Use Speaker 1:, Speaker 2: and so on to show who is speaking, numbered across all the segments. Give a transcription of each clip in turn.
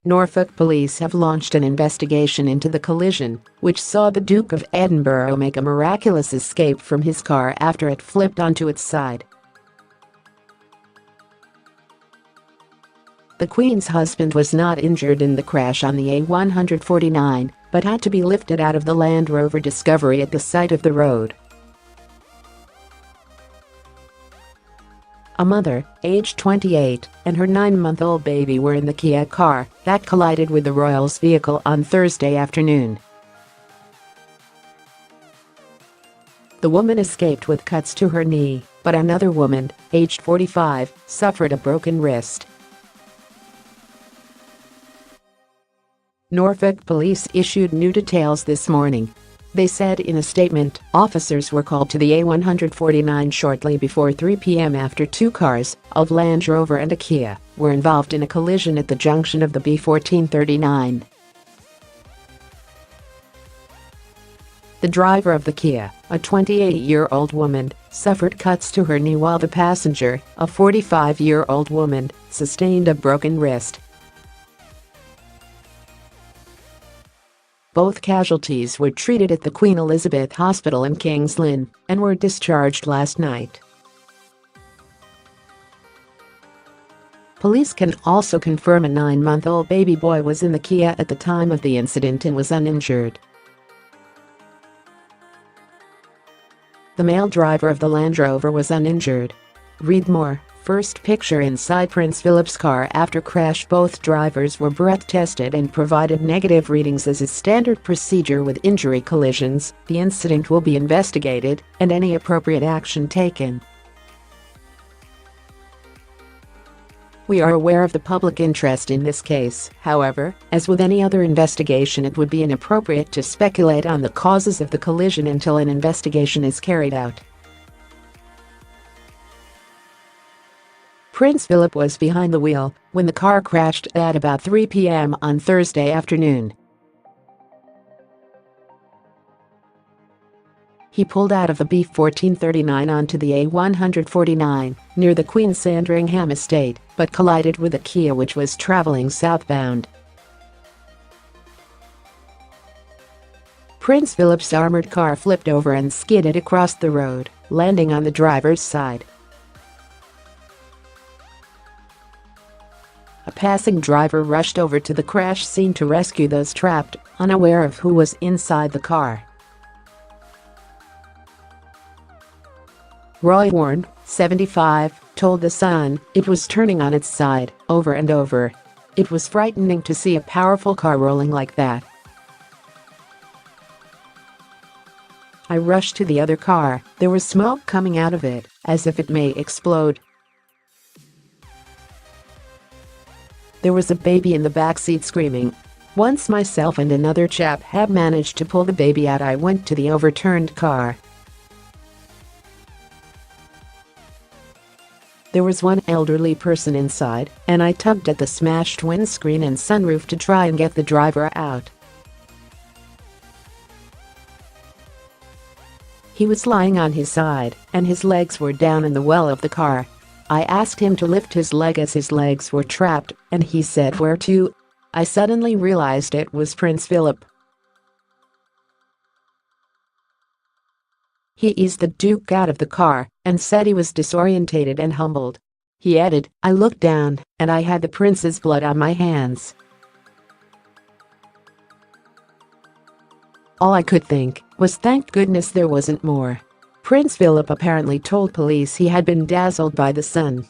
Speaker 1: Norfolk Police have launched an investigation into the collision, which saw the Duke of Edinburgh make a miraculous escape from his car after it flipped onto its side. The Queen's husband was not injured in the crash on the A149, but had to be lifted out of the Land Rover Discovery at the side of the road. A mother, aged 28, and her 9-month-old baby were in the Kia car that collided with the royals' vehicle on Thursday afternoon. The woman escaped with cuts to her knee, but another woman, aged 45, suffered a broken wrist. Norfolk Police issued new details this morning. They said in a statement, officers were called to the A149 shortly before 3 p.m. after two cars, a Land Rover and a Kia, were involved in a collision at the junction of the B1439. The driver of the Kia, a 28-year-old woman, suffered cuts to her knee while the passenger, a 45-year-old woman, sustained a broken wrist. Both casualties were treated at the Queen Elizabeth Hospital in King's Lynn and were discharged last night. Police can also confirm a 9-month-old baby boy was in the Kia at the time of the incident and was uninjured. The male driver of the Land Rover was uninjured. Read more. First picture inside Prince Philip's car after crash. Both drivers were breath tested and provided negative readings as is standard procedure with injury collisions. The incident will be investigated and any appropriate action taken. We are aware of the public interest in this case. However, as with any other investigation, it would be inappropriate to speculate on the causes of the collision until an investigation is carried out. Prince Philip was behind the wheel when the car crashed at about 3 p.m. on Thursday afternoon. He pulled out of the B1439 onto the A149 near the Queen's Sandringham estate, but collided with a Kia which was traveling southbound. Prince Philip's armoured car flipped over and skidded across the road, landing on the driver's side. A passing driver rushed over to the crash scene to rescue those trapped, unaware of who was inside the car. Roy Warne, 75, told The Sun, "It was turning on its side, over and over. It was frightening to see a powerful car rolling like that. I rushed to the other car. There was smoke coming out of it, as if it may explode. There was a baby in the backseat screaming. Once myself and another chap had managed to pull the baby out, I went to the overturned car. There was one elderly person inside, and I tugged at the smashed windscreen and sunroof to try and get the driver out. He was lying on his side, and his legs were down in the well of the car. I asked him to lift his leg as his legs were trapped, and he said, 'Where to?' I suddenly realized it was Prince Philip. He eased the Duke out of the car and said he was disorientated and humbled. He added, 'I looked down, and I had the prince's blood on my hands. All I could think was thank goodness there wasn't more.' Prince Philip apparently told police he had been dazzled by the sun.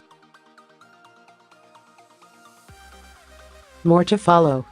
Speaker 1: More to follow.